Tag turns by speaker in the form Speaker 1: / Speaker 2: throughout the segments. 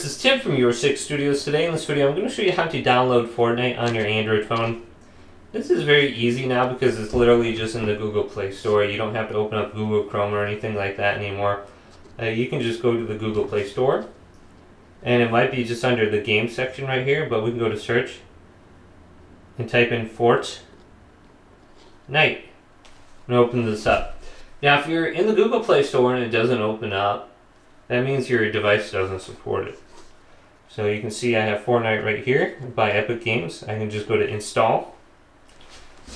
Speaker 1: this is Tim from Your 6 Studios. Today in this video I'm going to show you how to download Fortnite on your Android phone. This is very easy now because it's literally just in the Google Play Store. You don't have to open up Google Chrome or anything like that anymore. You can just go to the Google Play Store, and it might be just under the game section right here, but we can go to search and type in Fortnite and open this up. Now if you're in the Google Play Store and it doesn't open up, that means your device doesn't support it. So you can see I have Fortnite right here by Epic Games. I can just go to install,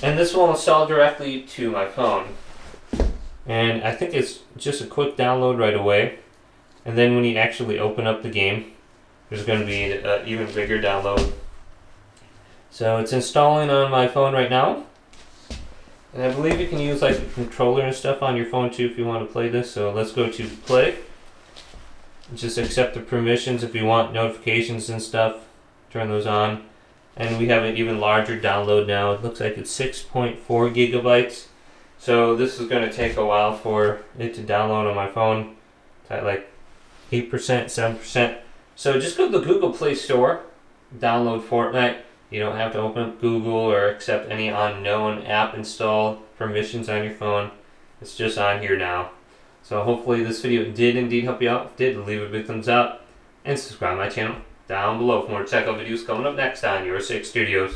Speaker 1: and this will install directly to my phone. And I think it's just a quick download right away. And then when you actually open up the game, there's going to be an even bigger download. So it's installing on my phone right now. And I believe you can use like a controller and stuff on your phone too if you want to play this. So let's go to play. Just accept the permissions if you want notifications and stuff. Turn those on. And we have an even larger download now. It looks like it's 6.4 gigabytes. So this is going to take a while for it to download on my phone. It's at like 8%, 7%. So just go to the Google Play Store, download Fortnite. You don't have to open up Google or accept any unknown app install permissions on your phone. It's just on here now. So hopefully this video did indeed help you out. If it did, leave a big thumbs up and subscribe to my channel down below for more tech videos coming up next on Your 6 Studios.